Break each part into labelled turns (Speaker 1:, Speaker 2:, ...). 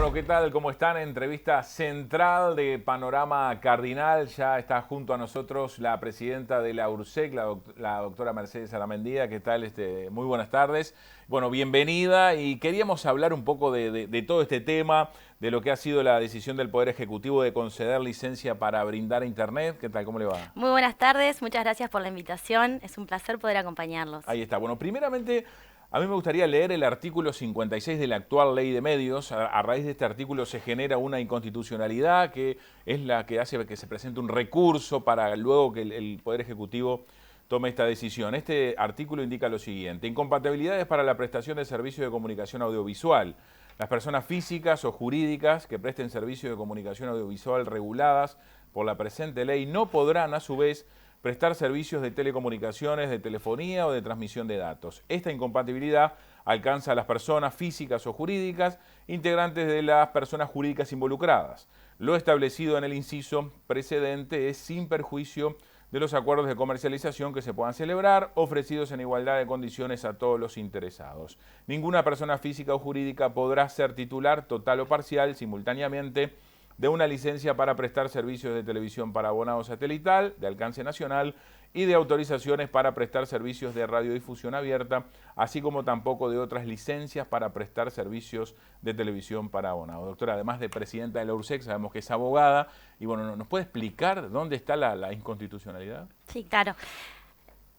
Speaker 1: Bueno, ¿qué tal? ¿Cómo están? Entrevista central de Panorama Cardinal. Ya está junto a nosotros la presidenta de la URSEC, la doctora Mercedes Aramendía. ¿Qué tal? Muy buenas tardes. Bueno, bienvenida y queríamos hablar un poco de todo este tema, de lo que ha sido la decisión del Poder Ejecutivo de conceder licencia para brindar Internet. ¿Qué tal? ¿Cómo le va?
Speaker 2: Muy buenas tardes, muchas gracias por la invitación. Es un placer poder acompañarlos.
Speaker 1: Ahí está. Bueno, primeramente, a mí me gustaría leer el artículo 56 de la actual Ley de Medios. A raíz de este artículo se genera una inconstitucionalidad que es la que hace que se presente un recurso para luego que el Poder Ejecutivo tome esta decisión. Este artículo indica lo siguiente: incompatibilidades para la prestación de servicios de comunicación audiovisual. Las personas físicas o jurídicas que presten servicios de comunicación audiovisual reguladas por la presente ley no podrán, a su vez, prestar servicios de telecomunicaciones, de telefonía o de transmisión de datos. Esta incompatibilidad alcanza a las personas físicas o jurídicas integrantes de las personas jurídicas involucradas. Lo establecido en el inciso precedente es sin perjuicio de los acuerdos de comercialización que se puedan celebrar, ofrecidos en igualdad de condiciones a todos los interesados. Ninguna persona física o jurídica podrá ser titular, total o parcial, simultáneamente, de una licencia para prestar servicios de televisión para abonado satelital, de alcance nacional, y de autorizaciones para prestar servicios de radiodifusión abierta, así como tampoco de otras licencias para prestar servicios de televisión para abonado. Doctora, además de presidenta de la URSEC, sabemos que es abogada, y bueno, ¿nos puede explicar dónde está la inconstitucionalidad?
Speaker 2: Sí, claro.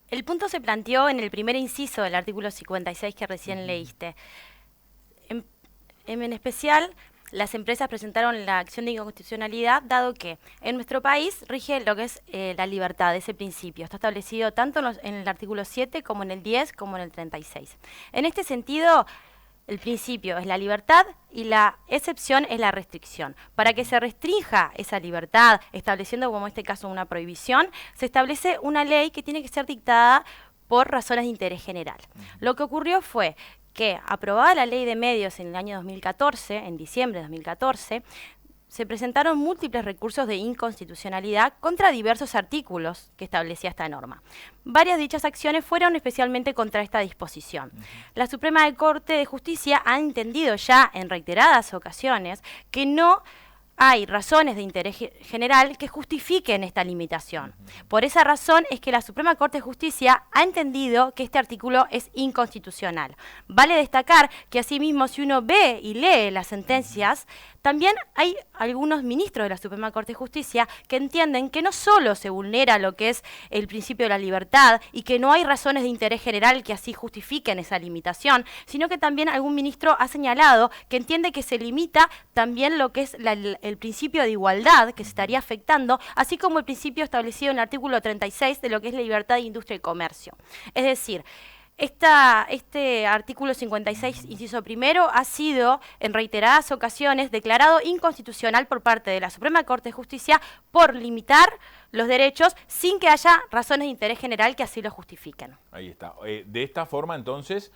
Speaker 2: El punto se planteó en el primer inciso del artículo 56 que recién leíste. En especial, las empresas presentaron la acción de inconstitucionalidad, dado que en nuestro país rige lo que es la libertad, ese principio. Está establecido tanto en el artículo 7 como en el 10 como en el 36. En este sentido, el principio es la libertad y la excepción es la restricción. Para que se restrinja esa libertad, estableciendo como en este caso una prohibición, se establece una ley que tiene que ser dictada por razones de interés general. Lo que ocurrió fue que, aprobada la Ley de Medios en el año 2014, en diciembre de 2014, se presentaron múltiples recursos de inconstitucionalidad contra diversos artículos que establecía esta norma. Varias de dichas acciones fueron especialmente contra esta disposición. La Suprema Corte de Justicia ha entendido ya en reiteradas ocasiones que no hay razones de interés general que justifiquen esta limitación. Por esa razón es que la Suprema Corte de Justicia ha entendido que este artículo es inconstitucional. Vale destacar que asimismo, si uno ve y lee las sentencias, también hay algunos ministros de la Suprema Corte de Justicia que entienden que no solo se vulnera lo que es el principio de la libertad y que no hay razones de interés general que así justifiquen esa limitación, sino que también algún ministro ha señalado que entiende que se limita también lo que es el principio de igualdad que se estaría afectando, así como el principio establecido en el artículo 36 de lo que es la libertad de industria y comercio. Es decir, este artículo 56, inciso primero, ha sido en reiteradas ocasiones declarado inconstitucional por parte de la Suprema Corte de Justicia por limitar los derechos sin que haya razones de interés general que así lo justifiquen.
Speaker 1: Ahí está. De esta forma, entonces,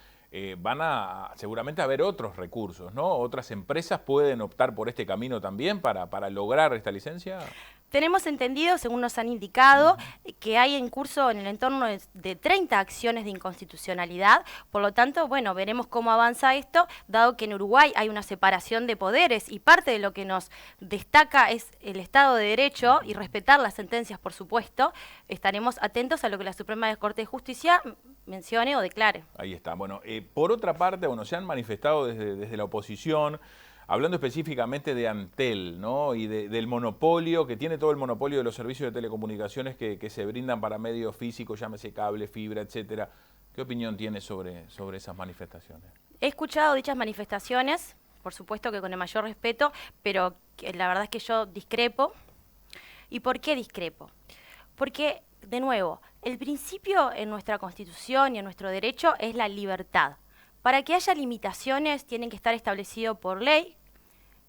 Speaker 1: van a seguramente haber otros recursos, ¿no? ¿Otras empresas pueden optar por este camino también para lograr esta licencia?
Speaker 2: Tenemos entendido, según nos han indicado, que hay en curso en el entorno de 30 acciones de inconstitucionalidad. Por lo tanto, bueno, veremos cómo avanza esto, dado que en Uruguay hay una separación de poderes y parte de lo que nos destaca es el Estado de Derecho y respetar las sentencias, por supuesto. Estaremos atentos a lo que la Suprema Corte de Justicia mencione o declare.
Speaker 1: Ahí está. Bueno, por otra parte, bueno, se han manifestado desde la oposición, hablando específicamente de Antel, ¿no? Y del monopolio, que tiene todo el monopolio de los servicios de telecomunicaciones que se brindan para medios físicos, llámese cable, fibra, etcétera. ¿Qué opinión tiene sobre esas manifestaciones?
Speaker 2: He escuchado dichas manifestaciones, por supuesto que con el mayor respeto, pero la verdad es que yo discrepo. ¿Y por qué discrepo? Porque, de nuevo, el principio en nuestra Constitución y en nuestro derecho es la libertad. Para que haya limitaciones tienen que estar establecidos por ley.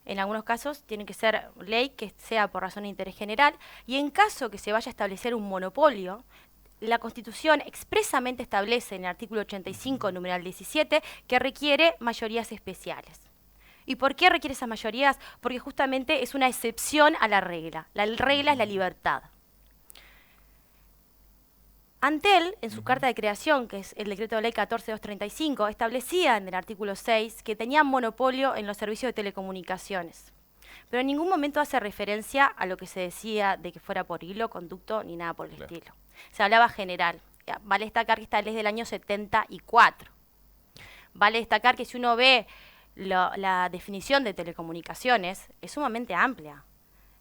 Speaker 2: En algunos casos tiene que ser ley que sea por razón de interés general, y en caso que se vaya a establecer un monopolio, la Constitución expresamente establece en el artículo 85, numeral 17, que requiere mayorías especiales. ¿Y por qué requiere esas mayorías? Porque justamente es una excepción a la regla. La regla es la libertad. Antel, en su carta de creación, que es el decreto de ley 14235, establecía en el artículo 6 que tenía monopolio en los servicios de telecomunicaciones. Pero en ningún momento hace referencia a lo que se decía de que fuera por hilo, conducto, ni nada por el estilo. Se hablaba general. Vale destacar que esta ley es del año 74. Vale destacar que si uno ve la definición de telecomunicaciones, es sumamente amplia.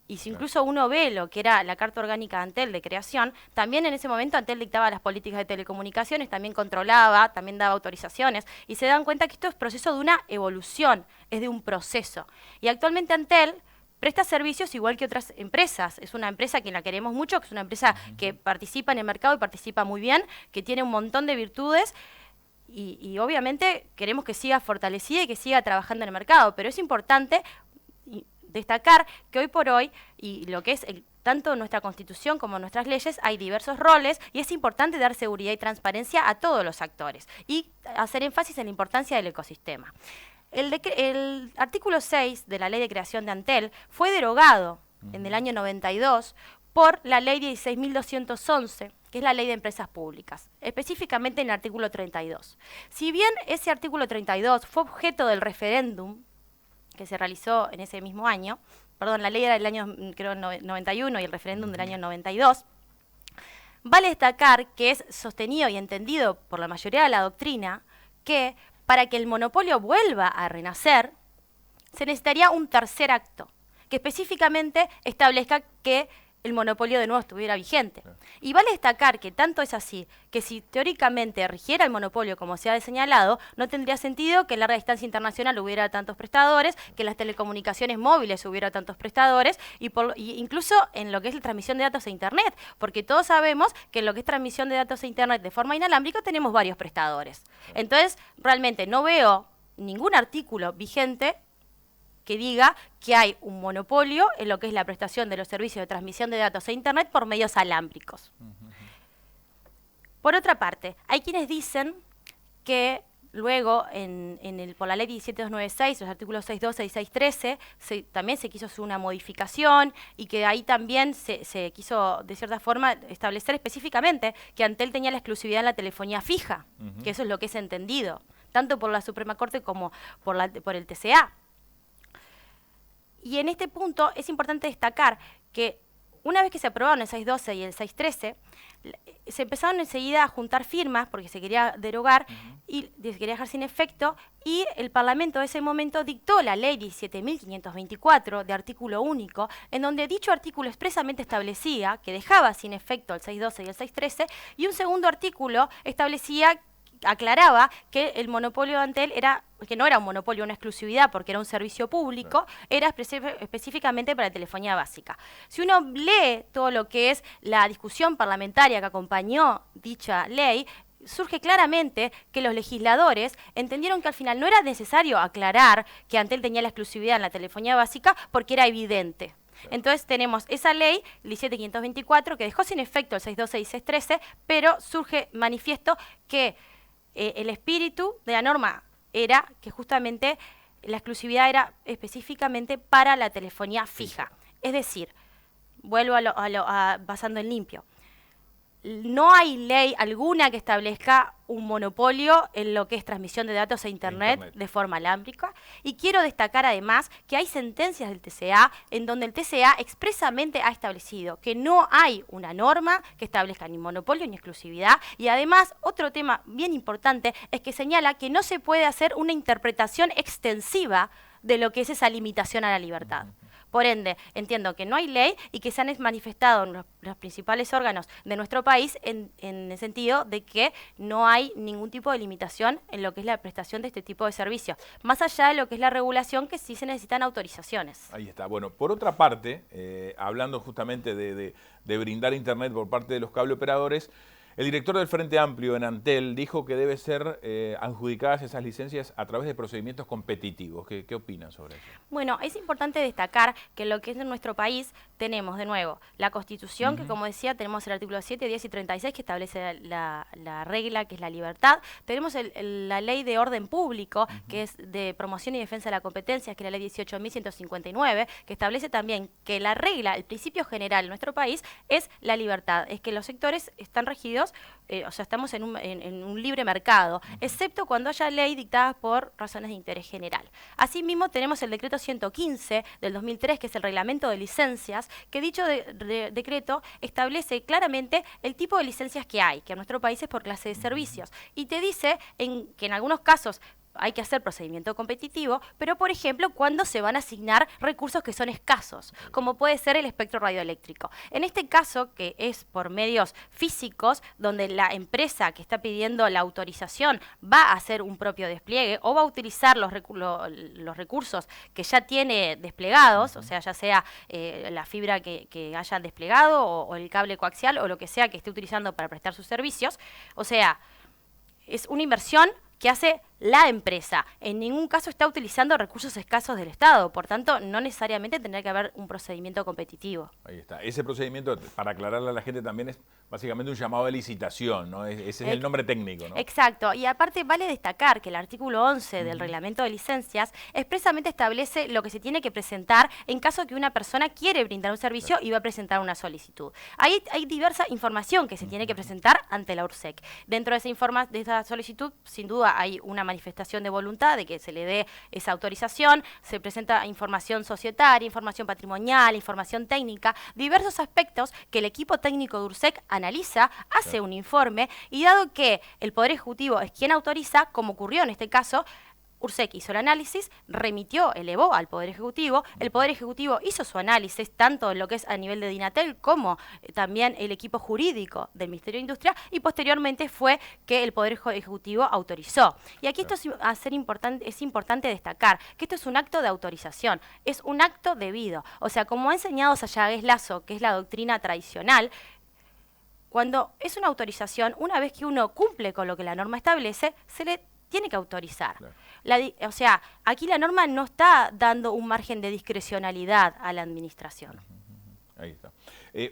Speaker 2: Y si incluso uno ve lo que era la Carta Orgánica de Antel de creación, también en ese momento Antel dictaba las políticas de telecomunicaciones, también controlaba, también daba autorizaciones, y se dan cuenta que esto es proceso de una evolución, es de un proceso. Y actualmente Antel presta servicios igual que otras empresas. Es una empresa que la queremos mucho, que es una empresa que participa en el mercado y participa muy bien, que tiene un montón de virtudes, y obviamente queremos que siga fortalecida y que siga trabajando en el mercado, pero es importante destacar que hoy por hoy, y lo que es tanto nuestra Constitución como nuestras leyes, hay diversos roles y es importante dar seguridad y transparencia a todos los actores y hacer énfasis en la importancia del ecosistema. El artículo 6 de la Ley de Creación de Antel fue derogado en el año 92 por la Ley 16.211, que es la Ley de Empresas Públicas, específicamente en el artículo 32. Si bien ese artículo 32 fue objeto del referéndum que se realizó en ese mismo año, perdón, la ley era del año, creo, 91 y el referéndum del año 92, vale destacar que es sostenido y entendido por la mayoría de la doctrina que para que el monopolio vuelva a renacer, se necesitaría un tercer acto, que específicamente establezca que el monopolio de nuevo estuviera vigente. Y vale destacar que tanto es así, que si teóricamente rigiera el monopolio como se ha señalado, no tendría sentido que en larga distancia internacional hubiera tantos prestadores, que en las telecomunicaciones móviles hubiera tantos prestadores, y incluso en lo que es la transmisión de datos a Internet, porque todos sabemos que en lo que es transmisión de datos a Internet de forma inalámbrica tenemos varios prestadores. Entonces, realmente no veo ningún artículo vigente que diga que hay un monopolio en lo que es la prestación de los servicios de transmisión de datos a Internet por medios alámbricos. Por otra parte, hay quienes dicen que luego, por la ley 17296, los artículos 612 y 613, también se quiso hacer una modificación y que ahí también se quiso, de cierta forma, establecer específicamente que Antel tenía la exclusividad en la telefonía fija, que eso es lo que es entendido, tanto por la Suprema Corte como por el TCA. Y en este punto es importante destacar que una vez que se aprobaron el 612 y el 613, se empezaron enseguida a juntar firmas porque se quería derogar y se quería dejar sin efecto, y el Parlamento de ese momento dictó la ley 17.524 de artículo único, en donde dicho artículo expresamente establecía que dejaba sin efecto el 612 y el 613, y un segundo artículo aclaraba que el monopolio de Antel que no era un monopolio, una exclusividad, porque era un servicio público, era específicamente para telefonía básica. Si uno lee todo lo que es la discusión parlamentaria que acompañó dicha ley, surge claramente que los legisladores entendieron que al final no era necesario aclarar que Antel tenía la exclusividad en la telefonía básica porque era evidente. Entonces tenemos esa ley, 17524, que dejó sin efecto el 612 y 613, pero surge manifiesto que el espíritu de la norma era que justamente la exclusividad era específicamente para la telefonía fija. Es decir, vuelvo basando en limpio. No hay ley alguna que establezca un monopolio en lo que es transmisión de datos a Internet de forma alámbrica. Y quiero destacar además que hay sentencias del TCA en donde el TCA expresamente ha establecido que no hay una norma que establezca ni monopolio ni exclusividad. Y además, otro tema bien importante es que señala que no se puede hacer una interpretación extensiva de lo que es esa limitación a la libertad. Por ende, entiendo que no hay ley y que se han manifestado los principales órganos de nuestro país en el sentido de que no hay ningún tipo de limitación en lo que es la prestación de este tipo de servicios, más allá de lo que es la regulación, que sí se necesitan autorizaciones.
Speaker 1: Ahí está. Bueno, por otra parte, hablando justamente de brindar Internet por parte de los cable operadores, el director del Frente Amplio en Antel dijo que debe ser adjudicadas esas licencias a través de procedimientos competitivos. ¿Qué opinan sobre eso?
Speaker 2: Bueno, es importante destacar que lo que es en nuestro país tenemos, de nuevo, la Constitución, que como decía, tenemos el artículo 7, 10 y 36, que establece la regla, que es la libertad. Tenemos la Ley de Orden Público, que es de promoción y defensa de la competencia, que es la Ley 18.159, que establece también que la regla, el principio general en nuestro país, es la libertad. Es que los sectores están regidos servicios, o sea, estamos en un libre mercado, excepto cuando haya ley dictada por razones de interés general. Asimismo, tenemos el decreto 115 del 2003, que es el reglamento de licencias, que dicho decreto establece claramente el tipo de licencias que hay, que en nuestro país es por clase de servicios, y te dice que en algunos casos hay que hacer procedimiento competitivo, pero por ejemplo cuando se van a asignar recursos que son escasos, como puede ser el espectro radioeléctrico. En este caso, que es por medios físicos, donde la empresa que está pidiendo la autorización va a hacer un propio despliegue o va a utilizar los recursos que ya tiene desplegados, o sea, ya sea la fibra que haya desplegado o el cable coaxial o lo que sea que esté utilizando para prestar sus servicios, o sea, es una inversión que hace la empresa. En ningún caso está utilizando recursos escasos del Estado, por tanto, no necesariamente tendrá que haber un procedimiento competitivo.
Speaker 1: Ahí está. Ese procedimiento, para aclararle a la gente, también es básicamente un llamado de licitación, ¿no? Ese es el nombre técnico, ¿no?
Speaker 2: Exacto. Y aparte vale destacar que el artículo 11 del reglamento de licencias expresamente establece lo que se tiene que presentar en caso que una persona quiere brindar un servicio y va a presentar una solicitud. Hay diversa información que se tiene que presentar ante la URSEC. Dentro de esa solicitud, sin duda, hay una manifestación de voluntad de que se le dé esa autorización, se presenta información societaria, información patrimonial, información técnica, diversos aspectos que el equipo técnico de URSEC analiza, hace un informe, y dado que el Poder Ejecutivo es quien autoriza, como ocurrió en este caso, URSEC hizo el análisis, elevó al Poder Ejecutivo, el Poder Ejecutivo hizo su análisis, tanto en lo que es a nivel de Dinatel como también el equipo jurídico del Ministerio de Industria, y posteriormente fue que el Poder Ejecutivo autorizó. Y aquí esto es importante destacar que esto es un acto de autorización, es un acto debido. O sea, como ha enseñado Sayagues Lazo, que es la doctrina tradicional, cuando es una autorización, una vez que uno cumple con lo que la norma establece, se le tiene que autorizar. Claro. O sea, aquí la norma no está dando un margen de discrecionalidad a la administración.
Speaker 1: Ahí está.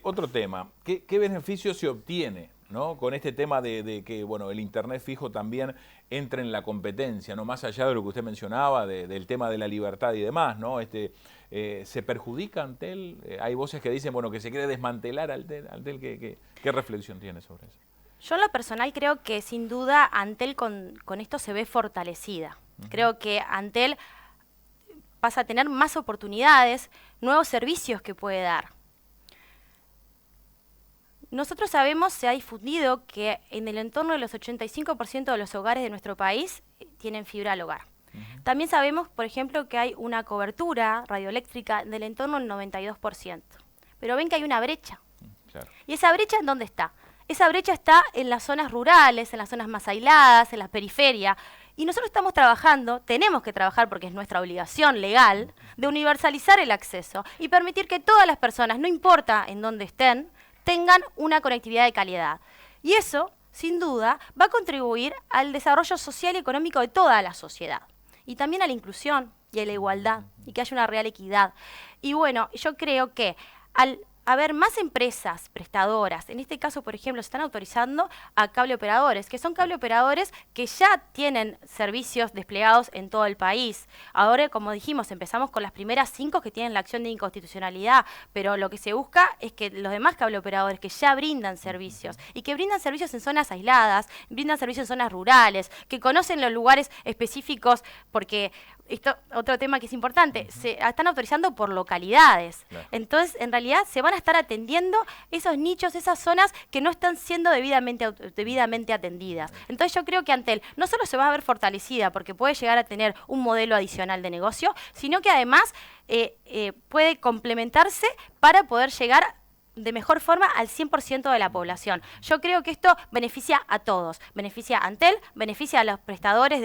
Speaker 1: Otro tema, ¿qué beneficio se obtiene, ¿no? Con este tema de que bueno, el Internet fijo también entre en la competencia, ¿no? Más allá de lo que usted mencionaba, del tema de la libertad y demás, ¿no? ¿Se perjudica Antel? Hay voces que dicen bueno, que se quiere desmantelar Antel. ¿Qué reflexión tiene sobre eso?
Speaker 2: Yo en lo personal creo que sin duda Antel con esto se ve fortalecida. Creo que Antel pasa a tener más oportunidades, nuevos servicios que puede dar. Nosotros sabemos, se ha difundido que en el entorno de los 85% de los hogares de nuestro país tienen fibra al hogar. También sabemos, por ejemplo, que hay una cobertura radioeléctrica del entorno del 92%. Pero ven que hay una brecha. Claro. ¿Y esa brecha en dónde está? Esa brecha está en las zonas rurales, en las zonas más aisladas, en las periferias. Y nosotros estamos trabajando, tenemos que trabajar porque es nuestra obligación legal, de universalizar el acceso y permitir que todas las personas, no importa en dónde estén, tengan una conectividad de calidad. Y eso, sin duda, va a contribuir al desarrollo social y económico de toda la sociedad. Y también a la inclusión y a la igualdad, y que haya una real equidad. Y bueno, yo creo que al haber más empresas prestadoras, en este caso, por ejemplo, se están autorizando a cable operadores, que son cable operadores que ya tienen servicios desplegados en todo el país. Ahora, como dijimos, empezamos con las primeras 5 que tienen la acción de inconstitucionalidad, pero lo que se busca es que los demás cable operadores que ya brindan servicios, y que brindan servicios en zonas aisladas, brindan servicios en zonas rurales, que conocen los lugares específicos, porque esto, otro tema que es importante, se están autorizando por localidades. Claro. Entonces, en realidad, se van a estar atendiendo esos nichos, esas zonas que no están siendo debidamente atendidas. Entonces, yo creo que Antel no solo se va a ver fortalecida porque puede llegar a tener un modelo adicional de negocio, sino que además puede complementarse para poder llegar de mejor forma al 100% de la población. Yo creo que esto beneficia a todos. Beneficia a Antel, beneficia a los prestadores,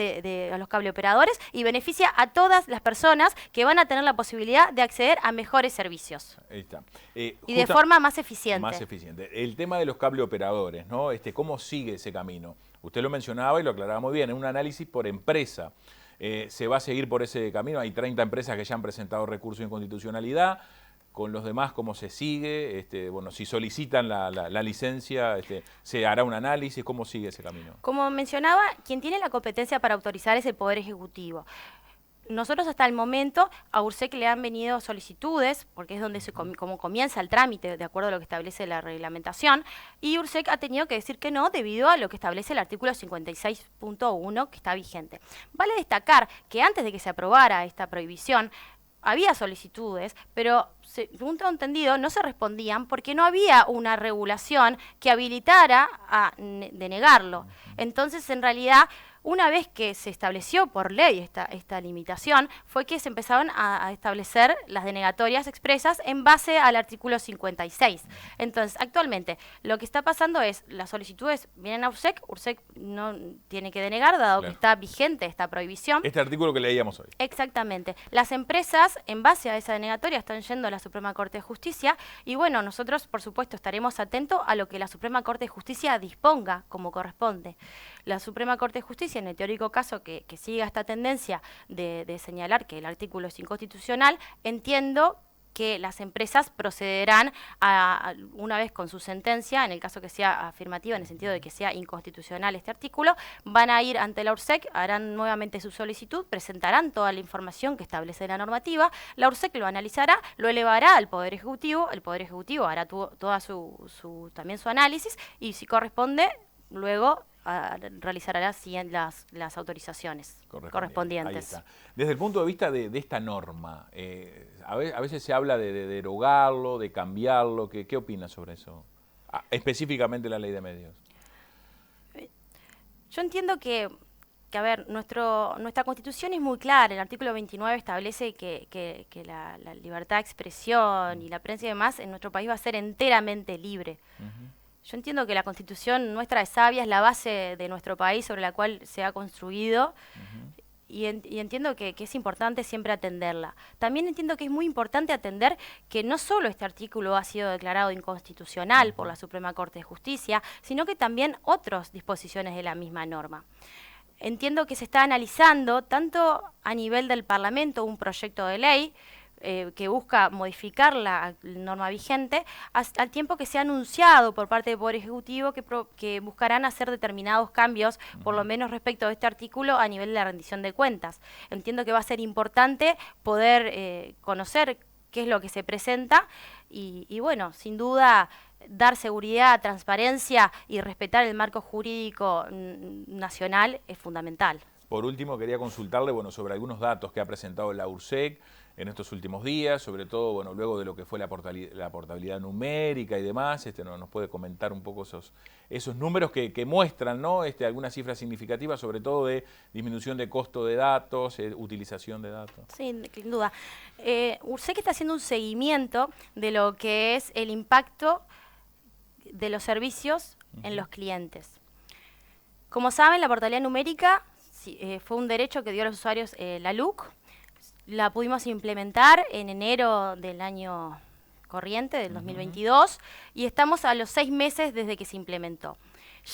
Speaker 2: a los cableoperadores, y beneficia a todas las personas que van a tener la posibilidad de acceder a mejores servicios.
Speaker 1: Ahí está.
Speaker 2: Y de forma más eficiente.
Speaker 1: Más eficiente. El tema de los cableoperadores, ¿no? ¿Cómo sigue ese camino? Usted lo mencionaba y lo aclaraba muy bien, es un análisis por empresa. ¿Se va a seguir por ese camino? Hay 30 empresas que ya han presentado recurso de inconstitucionalidad. Con los demás, ¿cómo se sigue? Bueno, si solicitan la licencia, ¿se hará un análisis? ¿Cómo sigue ese camino?
Speaker 2: Como mencionaba, quien tiene la competencia para autorizar es el Poder Ejecutivo. nosotros hasta el momento a URSEC le han venido solicitudes, porque es donde como comienza el trámite, de acuerdo a lo que establece la reglamentación, y URSEC ha tenido que decir que no debido a lo que establece el artículo 56.1 que está vigente. Vale destacar que antes de que se aprobara esta prohibición, había solicitudes, pero según tengo entendido no se respondían porque no había una regulación que habilitara a denegarlo. Entonces, en realidad, una vez que se estableció por ley esta limitación, fue que se empezaron a establecer las denegatorias expresas en base al artículo 56. Entonces, actualmente, lo que está pasando es, las solicitudes vienen a URSEC, URSEC no tiene que denegar, dado que está vigente esta prohibición.
Speaker 1: Este artículo que leíamos hoy.
Speaker 2: Exactamente. Las empresas, en base a esa denegatoria, están yendo a la Suprema Corte de Justicia, y bueno, nosotros, por supuesto, estaremos atentos a lo que la Suprema Corte de Justicia disponga como corresponde. La Suprema Corte de Justicia, en el teórico caso que siga esta tendencia de señalar que el artículo es inconstitucional, entiendo que las empresas procederán una vez con su sentencia, en el caso que sea afirmativa, en el sentido de que sea inconstitucional este artículo, van a ir ante la URSEC, harán nuevamente su solicitud, presentarán toda la información que establece la normativa, la URSEC lo analizará, lo elevará al Poder Ejecutivo, el Poder Ejecutivo hará toda también su análisis, y si corresponde, luego realizará las autorizaciones correspondientes.
Speaker 1: Ahí está. Desde el punto de vista de esta norma, a veces se habla de derogarlo, de cambiarlo. ¿Qué opinas sobre eso? Específicamente la ley de medios.
Speaker 2: Yo entiendo que a ver, nuestra Constitución es muy clara. El artículo 29 establece que la libertad de expresión y la prensa y demás en nuestro país va a ser enteramente libre. Yo entiendo que la Constitución nuestra es sabia, es la base de nuestro país sobre la cual se ha construido, y entiendo que es importante siempre atenderla. También entiendo que es muy importante atender que no solo este artículo ha sido declarado inconstitucional por la Suprema Corte de Justicia, sino que también otras disposiciones de la misma norma. Entiendo que se está analizando, tanto a nivel del Parlamento, un proyecto de ley que busca modificar la norma vigente, al tiempo que se ha anunciado por parte del Poder Ejecutivo que buscarán hacer determinados cambios, por lo menos respecto a este artículo, a nivel de la rendición de cuentas. Entiendo que va a ser importante poder conocer qué es lo que se presenta y bueno, sin duda, dar seguridad, transparencia y respetar el marco jurídico nacional es fundamental.
Speaker 1: Por último, quería consultarle sobre algunos datos que ha presentado la URSEC en estos últimos días, sobre todo luego de lo que fue la portabilidad numérica y demás. ¿Nos puede comentar un poco esos números que muestran, ¿no? Algunas cifras significativas, sobre todo de disminución de costo de datos, utilización de datos?
Speaker 2: Sí, sin duda. URSEC está haciendo un seguimiento de lo que es el impacto de los servicios en los clientes. Como saben, la portabilidad numérica fue un derecho que dio a los usuarios la LUC. La pudimos implementar en enero del año corriente, del 2022, y estamos a los 6 meses desde que se implementó.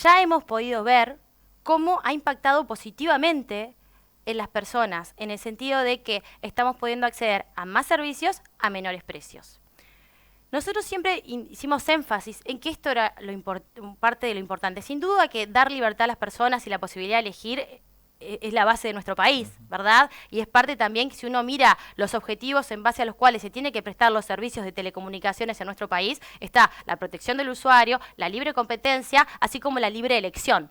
Speaker 2: Ya hemos podido ver cómo ha impactado positivamente en las personas, en el sentido de que estamos pudiendo acceder a más servicios a menores precios. Nosotros siempre hicimos énfasis en que esto era parte de lo importante. Sin duda que dar libertad a las personas y la posibilidad de elegir es la base de nuestro país, ¿verdad? Y es parte también que si uno mira los objetivos en base a los cuales se tiene que prestar los servicios de telecomunicaciones en nuestro país, está la protección del usuario, la libre competencia, así como la libre elección.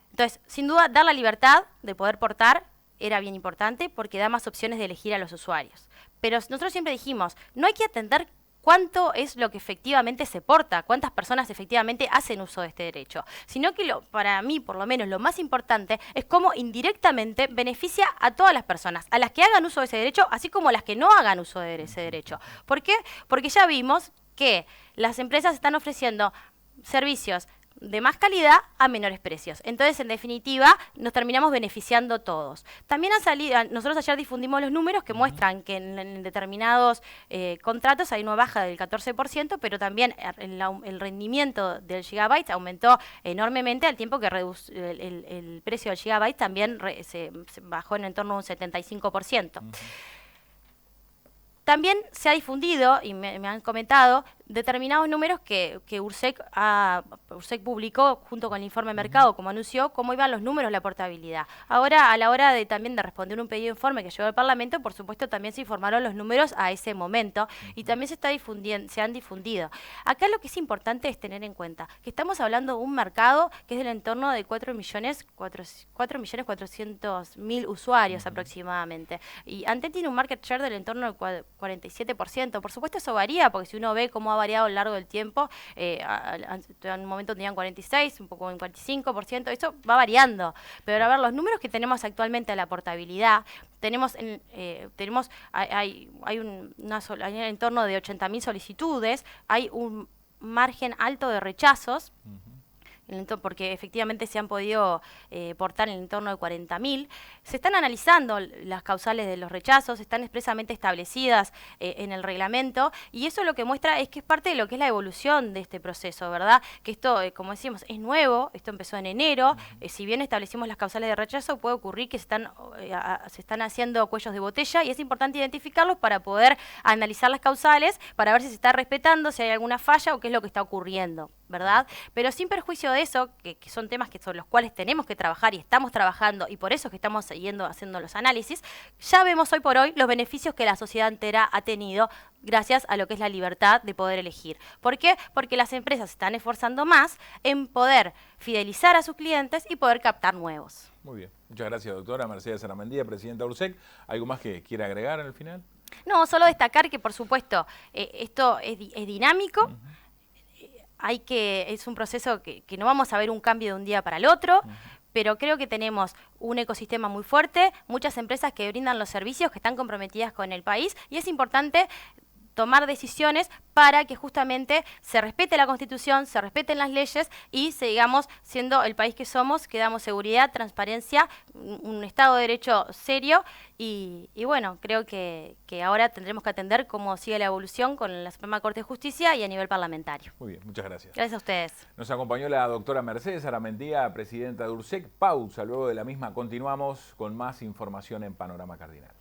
Speaker 2: Entonces, sin duda, dar la libertad de poder portar era bien importante porque da más opciones de elegir a los usuarios. Pero nosotros siempre dijimos, no hay que atender cuánto es lo que efectivamente se porta, cuántas personas efectivamente hacen uso de este derecho, sino que para mí, por lo menos, lo más importante es cómo indirectamente beneficia a todas las personas, a las que hagan uso de ese derecho, así como a las que no hagan uso de ese derecho. ¿Por qué? Porque ya vimos que las empresas están ofreciendo servicios de más calidad a menores precios. Entonces, en definitiva, nos terminamos beneficiando todos. También han salido, nosotros ayer difundimos los números que muestran que en determinados contratos hay una baja del 14%, pero también el rendimiento del gigabyte aumentó enormemente al tiempo que el precio del gigabyte también se bajó en torno a un 75%. También se ha difundido, y me han comentado, determinados números que URSEC publicó junto con el informe mercado, como anunció, cómo iban los números de la portabilidad. Ahora, a la hora de también de responder un pedido de informe que llegó al Parlamento, por supuesto también se informaron los números a ese momento y también se han difundido. Acá lo que es importante es tener en cuenta que estamos hablando de un mercado que es del entorno de 4.400.000 usuarios aproximadamente. Y Antel tiene un market share del entorno del 47%. Por supuesto eso varía, porque si uno ve cómo ha variado a lo largo del tiempo, en un momento tenían 46, un poco en 45%, eso va variando. Pero a ver, los números que tenemos actualmente a la portabilidad, tenemos en torno de 80.000 solicitudes, hay un margen alto de rechazos, porque efectivamente se han podido portar en el entorno de 40.000. Se están analizando las causales de los rechazos, están expresamente establecidas en el reglamento, y eso lo que muestra es que es parte de lo que es la evolución de este proceso, ¿verdad? Que esto, como decimos, es nuevo, esto empezó en enero, si bien establecimos las causales de rechazo, puede ocurrir que se están haciendo cuellos de botella, y es importante identificarlos para poder analizar las causales, para ver si se está respetando, si hay alguna falla o qué es lo que está ocurriendo, ¿verdad? Pero sin perjuicio de eso, que son temas sobre los cuales tenemos que trabajar y estamos trabajando, y por eso es que estamos siguiendo haciendo los análisis, ya vemos hoy por hoy los beneficios que la sociedad entera ha tenido gracias a lo que es la libertad de poder elegir. ¿Por qué? Porque las empresas se están esforzando más en poder fidelizar a sus clientes y poder captar nuevos.
Speaker 1: Muy bien. Muchas gracias, doctora Mercedes Aramendía, presidenta de URSEC. ¿Algo más que quiera agregar al final?
Speaker 2: No, solo destacar que, por supuesto, esto es dinámico. Es un proceso que no vamos a ver un cambio de un día para el otro, pero creo que tenemos un ecosistema muy fuerte, muchas empresas que brindan los servicios, que están comprometidas con el país, y es importante tomar decisiones para que justamente se respete la Constitución, se respeten las leyes y sigamos siendo el país que somos, que damos seguridad, transparencia, un Estado de Derecho serio y bueno, creo que ahora tendremos que atender cómo sigue la evolución con la Suprema Corte de Justicia y a nivel parlamentario.
Speaker 1: Muy bien, muchas gracias.
Speaker 2: Gracias a ustedes.
Speaker 1: Nos acompañó la doctora Mercedes Aramendía, presidenta de URSEC. Pausa, luego de la misma continuamos con más información en Panorama Cardinal.